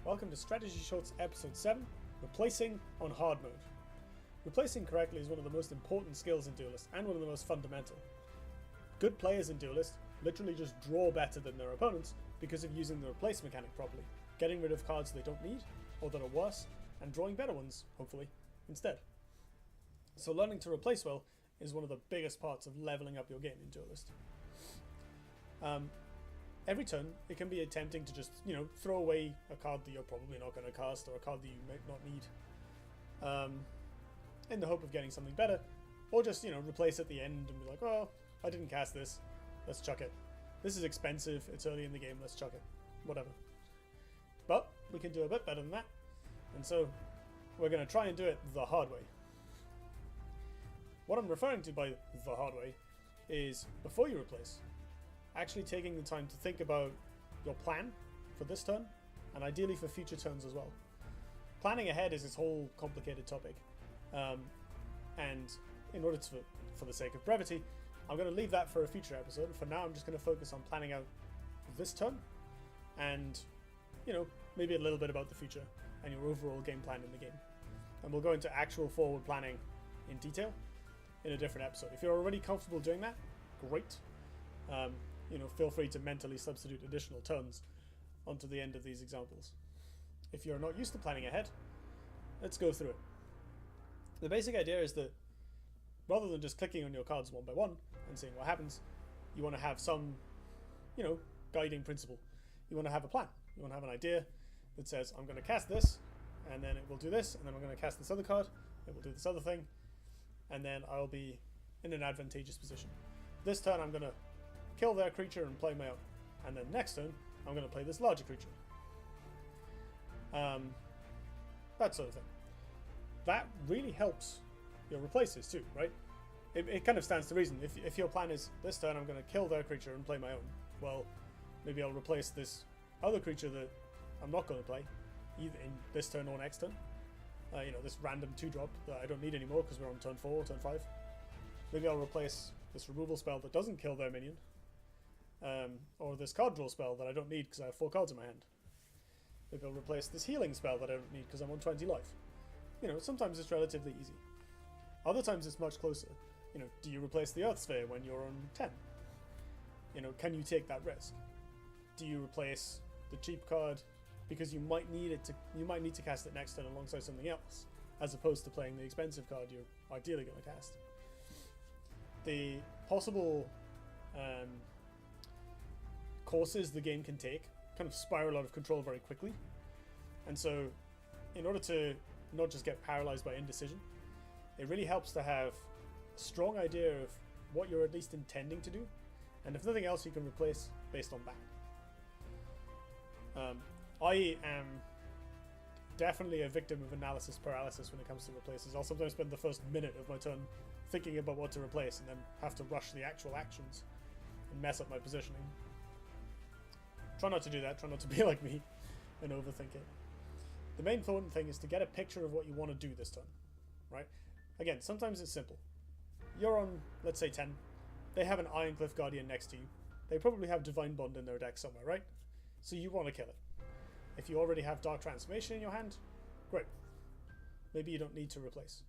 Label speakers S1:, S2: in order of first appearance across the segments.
S1: Welcome to Strategy Shorts Episode 7, Replacing on Hard Mode. Replacing correctly is one of the most important skills in Duelyst, and one of the most fundamental. Good players in Duelyst literally just draw better than their opponents because of using the replace mechanic properly, getting rid of cards they don't need, or that are worse, and drawing better ones, hopefully, instead. So learning to replace well is one of the biggest parts of leveling up your game in Duelyst. Every turn, it can be tempting to just, throw away a card that you're probably not going to cast, or a card that you might not need, in the hope of getting something better, or just, replace at the end and be like, well, I didn't cast this, let's chuck it. This is expensive, it's early in the game, let's chuck it. Whatever. But we can do a bit better than that, and so we're going to try and do it the hard way. What I'm referring to by the hard way is, before you replace, actually taking the time to think about your plan for this turn, and ideally for future turns as well. Planning ahead is this whole complicated topic, and in order to, for the sake of brevity, I'm going to leave that for a future episode. For now, I'm just going to focus on planning out this turn, and maybe a little bit about the future and your overall game plan in the game. And we'll go into actual forward planning in detail in a different episode. If you're already comfortable doing that, great. Feel free to mentally substitute additional turns onto the end of these examples. If you're not used to planning ahead, let's go through it. The basic idea is that rather than just clicking on your cards one by one and seeing what happens, you want to have some, guiding principle. You want to have a plan. You want to have an idea that says, I'm going to cast this, and then it will do this, and then I'm going to cast this other card, it will do this other thing, and then I'll be in an advantageous position. This turn I'm going to kill their creature and play my own, and then next turn I'm going to play this larger creature. That sort of thing. That really helps your replaces too, right? It kind of stands to reason. If your plan is, this turn I'm going to kill their creature and play my own, well, maybe I'll replace this other creature that I'm not going to play, either in this turn or next turn. This random 2-drop that I don't need anymore because we're on turn 4 or turn 5. Maybe I'll replace this removal spell that doesn't kill their minion, or this card draw spell that I don't need because I have 4 cards in my hand. Maybe I'll replace this healing spell that I don't need because I'm on 20 life. Sometimes it's relatively easy. Other times it's much closer. Do you replace the Earth Sphere when you're on 10? Can you take that risk? Do you replace the cheap card because you might need to cast it next turn alongside something else, as opposed to playing the expensive card you're ideally going to cast? The possible courses the game can take kind of spiral out of control very quickly, and so in order to not just get paralyzed by indecision, it really helps to have a strong idea of what you're at least intending to do, and if nothing else you can replace based on that. I am definitely a victim of analysis paralysis when it comes to replaces. I'll sometimes spend the first minute of my turn thinking about what to replace and then have to rush the actual actions and mess up my positioning. Try not to do that, try not to be like me and overthink it. The main important thing is to get a picture of what you want to do this turn, right? Again, sometimes it's simple. You're on, let's say 10, they have an Ironcliff Guardian next to you. They probably have Divine Bond in their deck somewhere, right? So you want to kill it. If you already have Dark Transformation in your hand, great. Maybe you don't need to replace.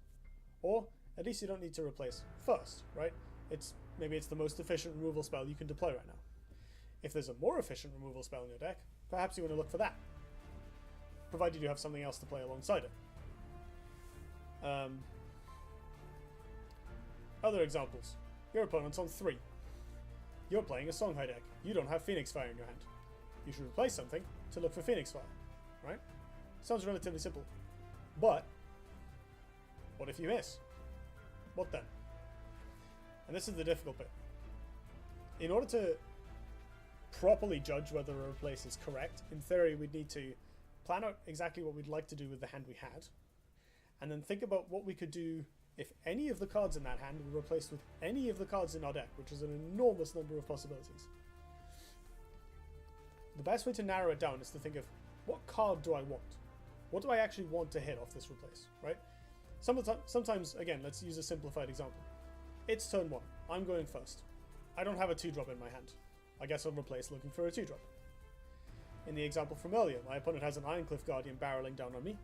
S1: Or, at least you don't need to replace first, right? Maybe it's the most efficient removal spell you can deploy right now. If there's a more efficient removal spell in your deck, perhaps you want to look for that, provided you have something else to play alongside it. Other examples. Your opponent's on 3. You're playing a Songhai deck. You don't have Phoenix Fire in your hand. You should replace something to look for Phoenix Fire, right? Sounds relatively simple. But, what if you miss? What then? And this is the difficult bit. In order to properly judge whether a replace is correct, in theory we'd need to plan out exactly what we'd like to do with the hand we had, and then think about what we could do if any of the cards in that hand were replaced with any of the cards in our deck, which is an enormous number of possibilities. The best way to narrow it down is to think of, what card do I want? What do I actually want to hit off this replace, right? Sometimes, again, let's use a simplified example. It's turn 1. I'm going first. I don't have a 2-drop in my hand. I guess I'll replace looking for a 2-drop. in the example from earlier, my opponent has an Ironcliff Guardian barreling down on me.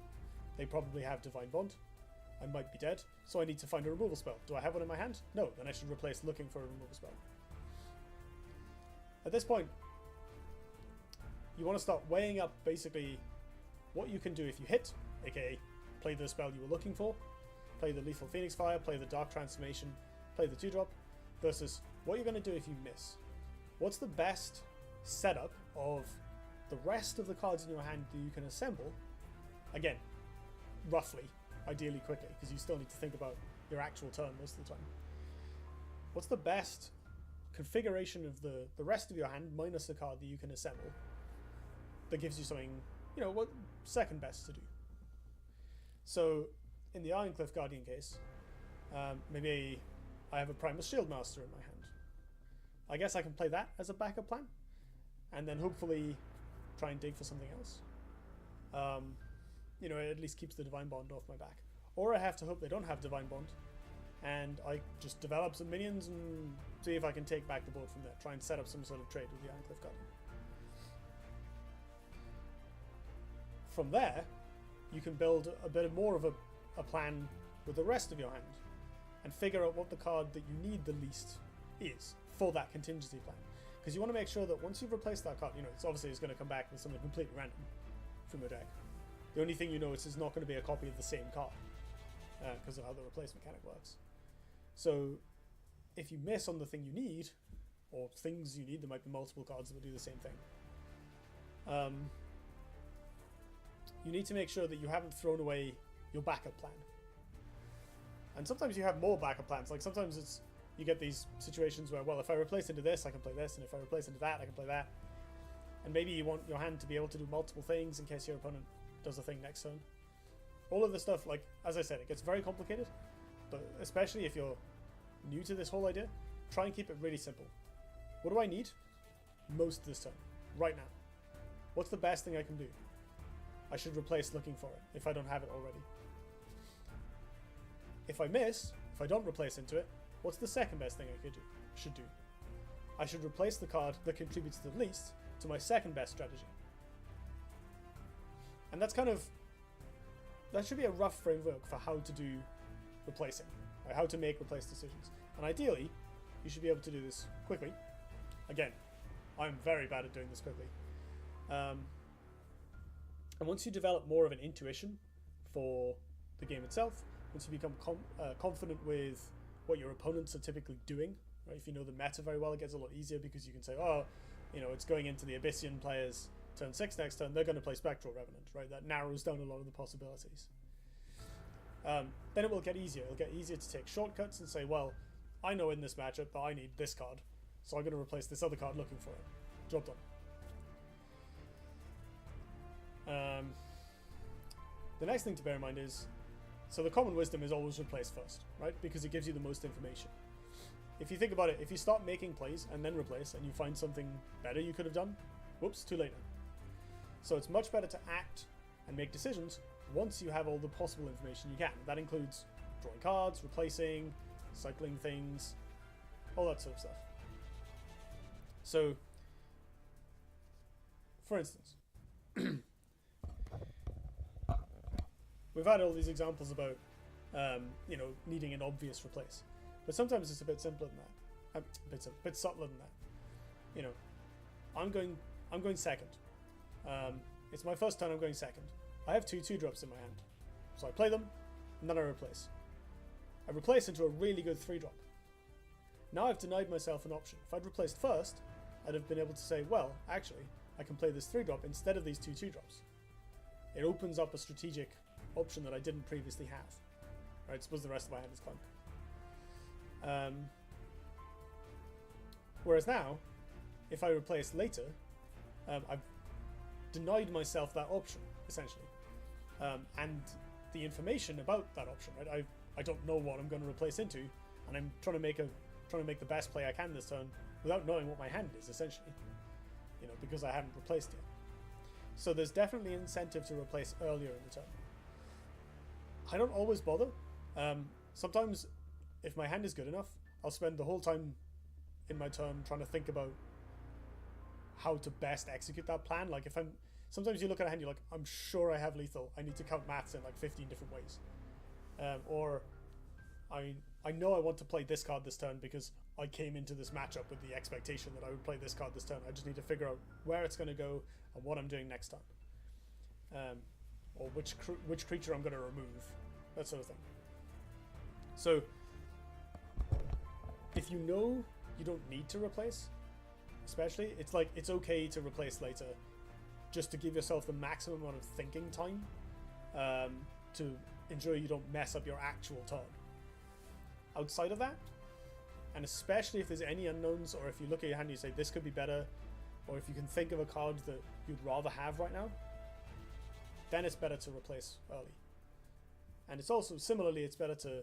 S1: They probably have Divine Bond. I might be dead, so I need to find a removal spell. Do I have one in my hand? No, then I should replace looking for a removal spell. At this point, you want to start weighing up basically what you can do if you hit, aka play the spell you were looking for, play the Lethal Phoenix Fire, play the Dark Transformation, play the 2-drop, versus what you're going to do if you miss. What's the best setup of the rest of the cards in your hand that you can assemble? Again, roughly, ideally quickly, because you still need to think about your actual turn most of the time. What's the best configuration of the rest of your hand minus the card that you can assemble that gives you something, you know, what second best to do? So in the Ironcliff Guardian case, maybe I have a Primus Shieldmaster in my hand. I guess I can play that as a backup plan, and then hopefully try and dig for something else. You know, it at least keeps the Divine Bond off my back. Or I have to hope they don't have Divine Bond, and I just develop some minions and see if I can take back the board from there. Try and set up some sort of trade with the Ironcliff Guardian. From there, you can build a bit more of a plan with the rest of your hand, and figure out what the card that you need the least is for that contingency plan. Because you want to make sure that once you've replaced that card, you know, it's obviously going to come back with something completely random from your deck. The only thing you know is it's not going to be a copy of the same card, because of how the replace mechanic works. So if you miss on the thing you need, or things you need, there might be multiple cards that will do the same thing. You need to make sure that you haven't thrown away your backup plan. And sometimes you have more backup plans. Like sometimes it's, you get these situations where, well, if I replace into this, I can play this, and if I replace into that, I can play that. And maybe you want your hand to be able to do multiple things in case your opponent does a thing next turn. All of this stuff, like, as I said, it gets very complicated, but especially if you're new to this whole idea, try and keep it really simple. What do I need most this turn, right now? What's the best thing I can do? I should replace looking for it, if I don't have it already. If I miss, if I don't replace into it, what's the second best thing I should do? I should replace the card that contributes the least to my second best strategy. And that's kind of, that should be a rough framework for how to do replacing, right? How to make replace decisions. And ideally, you should be able to do this quickly. Again, I'm very bad at doing this quickly. And once you develop more of an intuition for the game itself, once you become confident with what your opponents are typically doing, right? If you know the meta very well, it gets a lot easier because you can say, oh, you know, it's going into the Abyssian players turn 6 next turn, they're going to play Spectral Revenant, right? That narrows down a lot of the possibilities. Then it will get easier. It'll get easier to take shortcuts and say, well, I know in this matchup that I need this card, so I'm going to replace this other card looking for it. Job done. The next thing to bear in mind is, so the common wisdom is always replace first, right? Because it gives you the most information. If you think about it, if you start making plays and then replace and you find something better you could have done, whoops, too late now. So it's much better to act and make decisions once you have all the possible information you can. That includes drawing cards, replacing, cycling things, all that sort of stuff. So, for instance, we've had all these examples about, you know, needing an obvious replace, but sometimes it's a bit simpler than that, a bit subtler than that. You know, I'm going second. It's my first turn. I'm going second. I have 2/2-drops in my hand, so I play them, and then I replace. I replace into a really good 3-drop. Now I've denied myself an option. If I'd replaced first, I'd have been able to say, well, actually, I can play this 3-drop instead of these 2/2-drops. It opens up a strategic option that I didn't previously have. Right? Suppose the rest of my hand is Clunk. Whereas now, if I replace later, I've denied myself that option, essentially. And the information about that option, right? I don't know what I'm going to replace into, and I'm trying to make the best play I can this turn without knowing what my hand is, essentially. You know, because I haven't replaced yet. So there's definitely incentive to replace earlier in the turn. I don't always bother. Sometimes, if my hand is good enough, I'll spend the whole time in my turn trying to think about how to best execute that plan. Like if I'm sometimes you look at a hand, you're like, I'm sure I have lethal. I need to count mats in like 15 different ways, or I know I want to play this card this turn because I came into this matchup with the expectation that I would play this card this turn. I just need to figure out where it's going to go and what I'm doing next turn, or which creature I'm going to remove, that sort of thing. So if you know you don't need to replace, especially, it's like it's okay to replace later, just to give yourself the maximum amount of thinking time, to ensure you don't mess up your actual turn. Outside of that, and especially if there's any unknowns, or if you look at your hand and you say this could be better, or if you can think of a card that you'd rather have right now, then it's better to replace early. And it's also, similarly, it's better to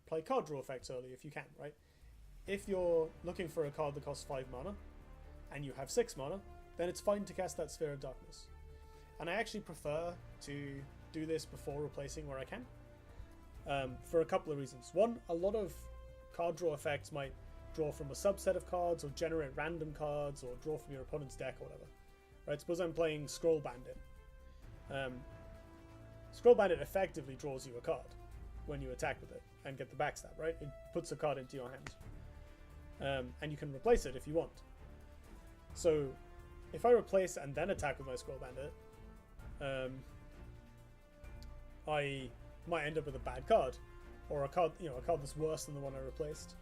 S1: play card draw effects early if you can, right? If you're looking for a card that costs 5 mana, and you have 6 mana, then it's fine to cast that Sphere of Darkness. And I actually prefer to do this before replacing where I can, for a couple of reasons. One, a lot of card draw effects might draw from a subset of cards, or generate random cards, or draw from your opponent's deck, or whatever. Right? Suppose I'm playing Scroll Bandit. Scroll Bandit effectively draws you a card when you attack with it and get the backstab, right? It puts a card into your hand. And you can replace it if you want. So if I replace and then attack with my Scroll Bandit, I might end up with a bad card, or a card that's worse than the one I replaced,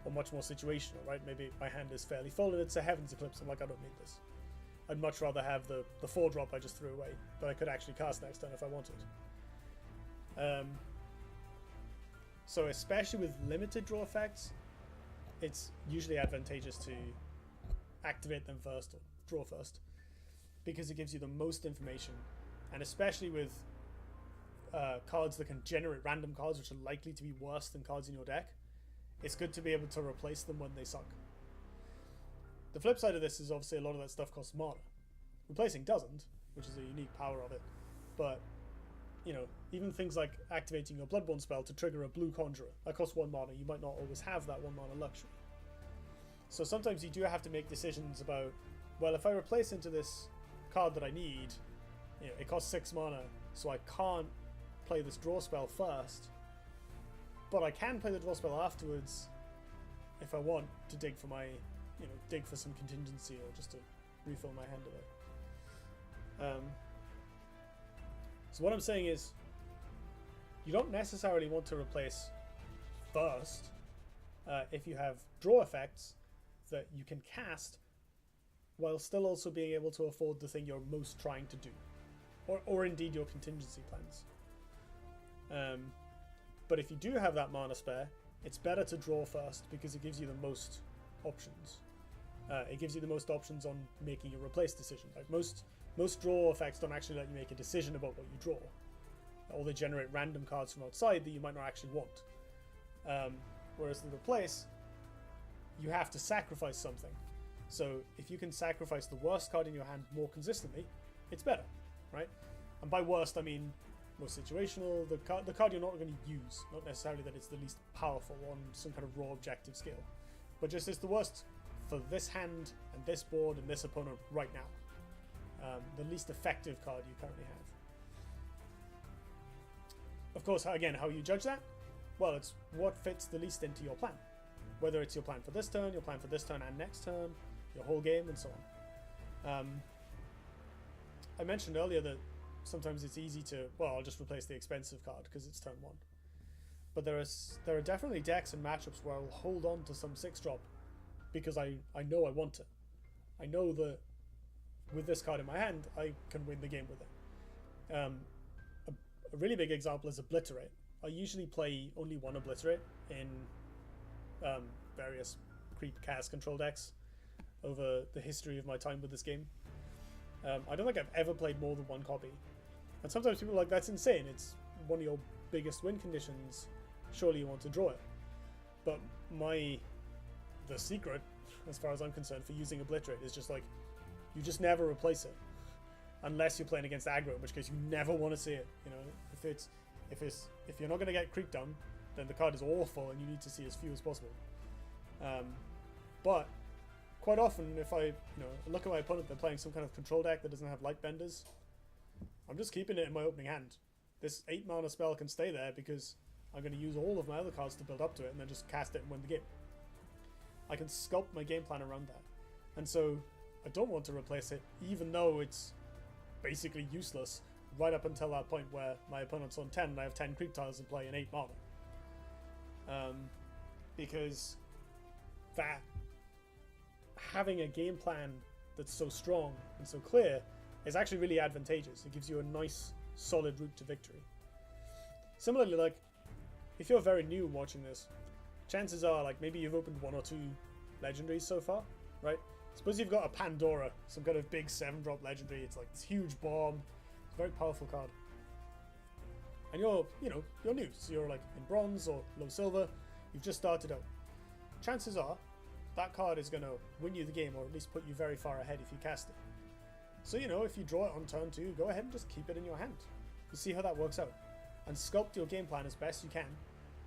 S1: or much more situational, right? Maybe my hand is fairly full and it's a Heaven's Eclipse. I'm like, I don't need this. I'd much rather have the 4-drop I just threw away that I could actually cast next turn if I wanted. So especially with limited draw effects, it's usually advantageous to activate them first, or draw first, because it gives you the most information. And especially with cards that can generate random cards, which are likely to be worse than cards in your deck, it's good to be able to replace them when they suck. The flip side of this is obviously a lot of that stuff costs mana. Replacing doesn't, which is a unique power of it. But, you know, even things like activating your Bloodborne spell to trigger a blue Conjurer, that costs 1 mana. You might not always have that 1 mana luxury. So sometimes you do have to make decisions about, well, if I replace into this card that I need, you know, it costs 6 mana, so I can't play this draw spell first, but I can play the draw spell afterwards if I want to dig for my, you know, dig for some contingency, or just to refill my hand a bit. So what I'm saying is, you don't necessarily want to replace first if you have draw effects that you can cast while still also being able to afford the thing you're most trying to do, or indeed your contingency plans. But if you do have that mana spare, it's better to draw first, because it gives you the most options. It gives you the most options on making a replace decision. Like most draw effects don't actually let you make a decision about what you draw, or they generate random cards from outside that you might not actually want. Whereas the replace, you have to sacrifice something. So if you can sacrifice the worst card in your hand more consistently, it's better, right? And by worst, I mean most situational, the card you're not going to use, not necessarily that it's the least powerful on some kind of raw objective scale, but just it's the worst for this hand and this board and this opponent right now. The least effective card you currently have. Of course, again, how you judge that? Well, it's what fits the least into your plan. Whether it's your plan for this turn, your plan for this turn and next turn, your whole game, and so on. I mentioned earlier that sometimes it's easy to, well, I'll just replace the expensive card because it's turn 1. But there are definitely decks and matchups where I'll hold on to some 6-drop because I know I want it. I know that with this card in my hand, I can win the game with it. A really big example is Obliterate. I usually play only one Obliterate in various creep cast control decks over the history of my time with this game. I don't think I've ever played more than one copy. And sometimes people are like, that's insane. It's one of your biggest win conditions. Surely you want to draw it. But the secret, as far as I'm concerned, for using Obliterate is just like, you just never replace it. Unless you're playing against aggro, in which case you never want to see it. You know, if you're not going to get creeped on, then the card is awful and you need to see as few as possible. But quite often, if I look at my opponent, they're playing some kind of control deck that doesn't have light benders, I'm just keeping it in my opening hand. This 8 mana spell can stay there because I'm going to use all of my other cards to build up to it and then just cast it and win the game. I can sculpt my game plan around that. And so I don't want to replace it, even though it's basically useless right up until that point where my opponent's on 10 and I have 10 creep tiles in play and 8 mana. Because that having a game plan that's so strong and so clear is actually really advantageous. It gives you a nice solid route to victory. Similarly, like if you're very new watching this, chances are like maybe you've opened 1 or 2 legendaries so far, right? Suppose you've got a Pandora, some kind of big 7-drop legendary. It's like this huge bomb. It's a very powerful card. And you're new, so you're like in bronze or low silver. You've just started out. Chances are that card is going to win you the game, or at least put you very far ahead if you cast it. So, if you draw it on turn 2, go ahead and just keep it in your hand. You see how that works out. And sculpt your game plan as best you can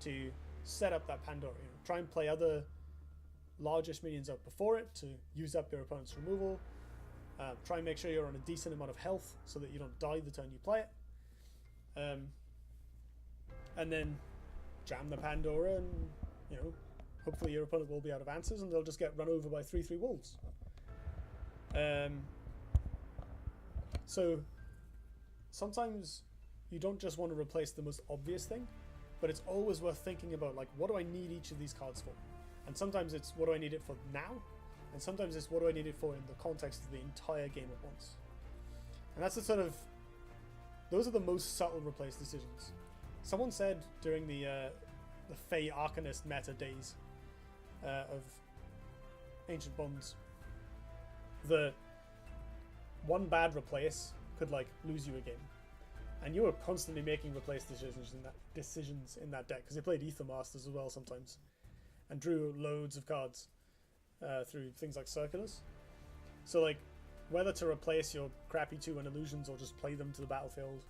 S1: to set up that Pandora. Try and play other largish minions up before it to use up your opponent's removal. Try and make sure you're on a decent amount of health so that you don't die the turn you play it. And then jam the Pandora and, hopefully your opponent will be out of answers and they'll just get run over by 3/3 wolves. So sometimes you don't just want to replace the most obvious thing, but it's always worth thinking about, like, what do I need each of these cards for? And sometimes it's what do I need it for now, and sometimes it's what do I need it for in the context of the entire game at once. And that's those are the most subtle replace decisions. Someone said during the Fey Arcanist meta days of Ancient Bonds that one bad replace could like lose you a game, and you were constantly making replace decisions in that deck because they played Ether Masters as well sometimes, and drew loads of cards through things like circulars. So like whether to replace your crappy 2/1 illusions or just play them to the battlefield,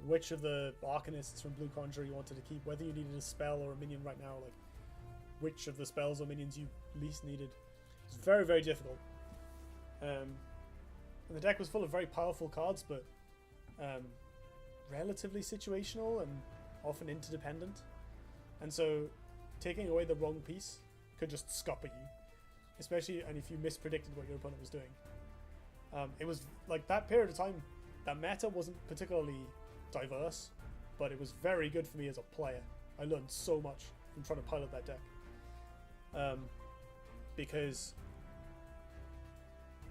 S1: which of the Arcanists from Blue Conjure you wanted to keep, whether you needed a spell or a minion right now, like which of the spells or minions you least needed. It's very, very difficult. And the deck was full of very powerful cards, but relatively situational and often interdependent. And so taking away the wrong piece could just scupper you, especially and if you mispredicted what your opponent was doing. It was like that period of time, that meta wasn't particularly diverse, but it was very good for me as a player. I learned so much from trying to pilot that deck. Because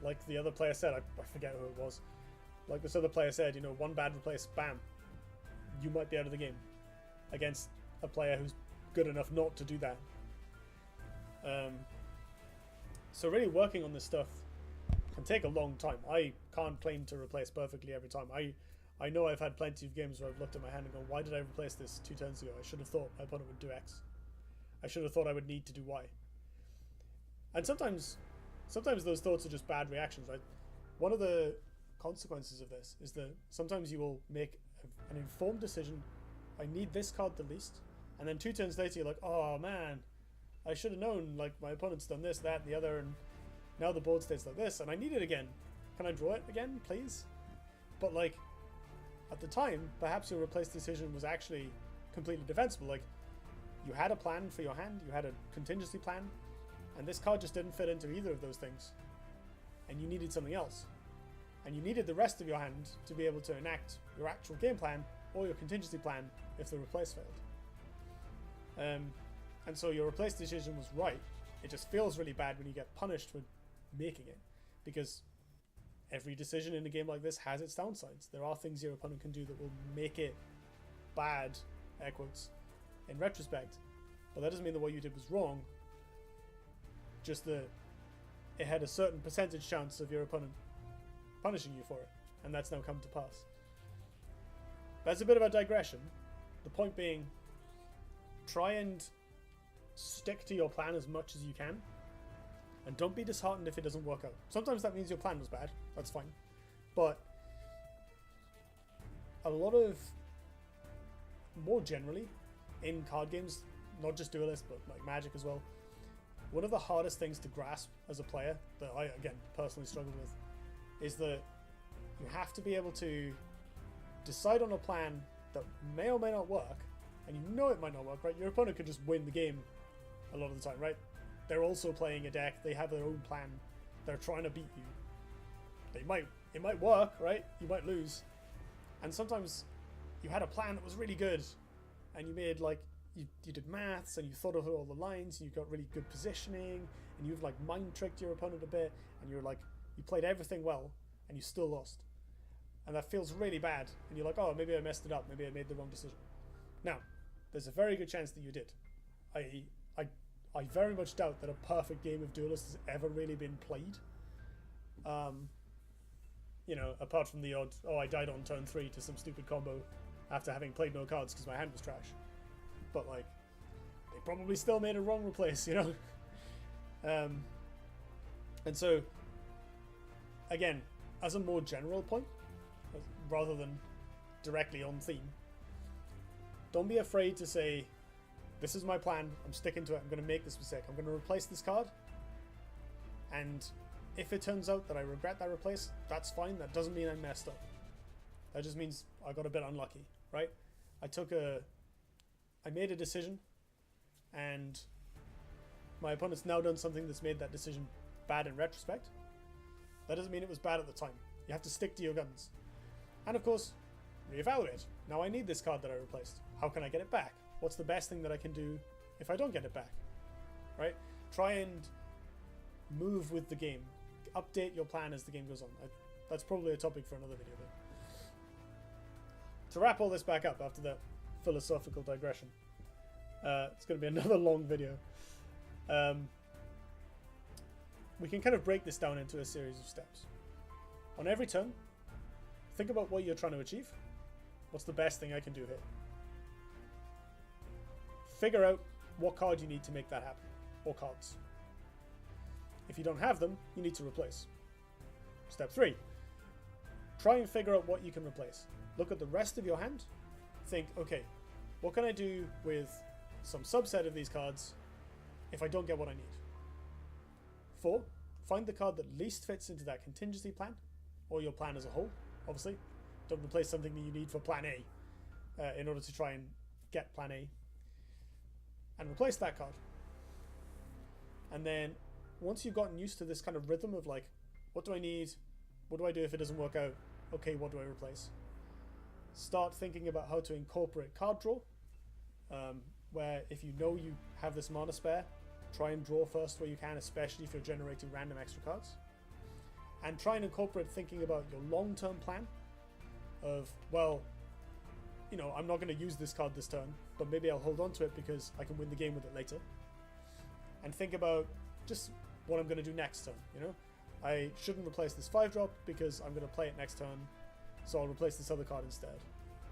S1: like the other player said, I forget who it was, like this other player said, one bad replace, bam, you might be out of the game against a player who's good enough not to do that. So really working on this stuff can take a long time. I can't claim to replace perfectly every time. I know I've had plenty of games where I've looked at my hand and gone, why did I replace this 2 turns ago? I should have thought my opponent would do X. I should have thought I would need to do Y. And sometimes those thoughts are just bad reactions, right? One of the consequences of this is that sometimes you will make an informed decision, I need this card the least, and then 2 turns later you're like, oh man, I should have known, like my opponent's done this, that, and the other, and now the board stays like this, and I need it again. Can I draw it again, please? But like, at the time, perhaps your replace decision was actually completely defensible. Like, you had a plan for your hand, you had a contingency plan, and this card just didn't fit into either of those things. And you needed something else. And you needed the rest of your hand to be able to enact your actual game plan or your contingency plan if the replace failed. And so your replace decision was right. It just feels really bad when you get punished for making it, because every decision in a game like this has its downsides. There are things your opponent can do that will make it bad, air quotes, in retrospect, but that doesn't mean that what you did was wrong, just that it had a certain percentage chance of your opponent punishing you for it, and that's now come to pass. That's a bit of a digression. The point being, try and stick to your plan as much as you can, and don't be disheartened if it doesn't work out. Sometimes that means your plan was bad, that's fine, but a lot of, more generally, in card games, not just Duelyst, but like Magic as well, one of the hardest things to grasp as a player that I, again, personally struggle with is that you have to be able to decide on a plan that may or may not work, and you know it might not work, right? Your opponent could just win the game a lot of the time, right? They're also playing a deck, they have their own plan, they're trying to beat you. It might work, right? You might lose. And sometimes you had a plan that was really good, and you made like, you did maths, and you thought of all the lines, and you got really good positioning, and you've like mind tricked your opponent a bit, and you're like, you played everything well, and you still lost. And that feels really bad, and you're like, oh, maybe I messed it up, maybe I made the wrong decision. Now, there's a very good chance that you did. I very much doubt that a perfect game of Duelyst has ever really been played. You know, apart from the odd, oh, I died on turn 3 to some stupid combo after having played no cards because my hand was trash. But, like, they probably still made a wrong replace, you know? And so, again, as a more general point, rather than directly on theme, don't be afraid to say, this is my plan, I'm sticking to it, I'm going to make this mistake, I'm going to replace this card, and if it turns out that I regret that replace, that's fine, that doesn't mean I messed up. That just means I got a bit unlucky, right? I made a decision, and my opponent's now done something that's made that decision bad in retrospect. That doesn't mean it was bad at the time. You have to stick to your guns. And of course, reevaluate. Now I need this card that I replaced. How can I get it back? What's the best thing that I can do if I don't get it back? Right? Try and move with the game. Update your plan as the game goes on. That's probably a topic for another video. But to wrap all this back up after that philosophical digression, it's going to be another long video. We can kind of break this down into a series of steps. On every turn, think about what you're trying to achieve. What's the best thing I can do here? Figure out what card you need to make that happen, or cards. If you don't have them, you need to replace. Step 3. Try and figure out what you can replace. Look at the rest of your hand. Think, okay, what can I do with some subset of these cards if I don't get what I need? 4. Find the card that least fits into that contingency plan, or your plan as a whole, obviously. Don't replace something that you need for plan A in order to try and get plan A. And replace that card. And then once you've gotten used to this kind of rhythm of like, what do I need? What do I do if it doesn't work out? Okay, what do I replace? Start thinking about how to incorporate card draw, where if you know you have this mana spare, try and draw first where you can, especially if you're generating random extra cards. And try and incorporate thinking about your long-term plan of, well, you know, I'm not going to use this card this turn, but maybe I'll hold on to it because I can win the game with it later. And think about just what I'm going to do next turn, you know? I shouldn't replace this 5-drop because I'm going to play it next turn, so I'll replace this other card instead.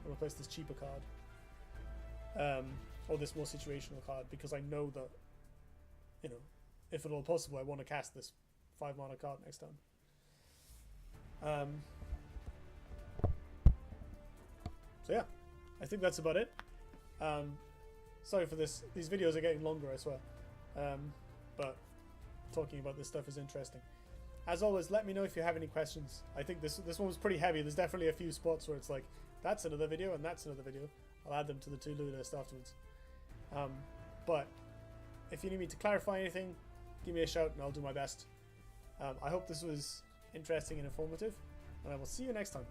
S1: I'll replace this cheaper card. Or this more situational card because I know that, you know, if at all possible, I want to cast this 5-mana card next turn. So yeah, I think that's about it. Sorry for this. These videos are getting longer, I swear. But talking about this stuff is interesting. As always, let me know if you have any questions. I think this one was pretty heavy. There's definitely a few spots where it's like, that's another video and that's another video. I'll add them to the to-do list afterwards. But if you need me to clarify anything, give me a shout and I'll do my best. I hope this was interesting and informative, and I will see you next time.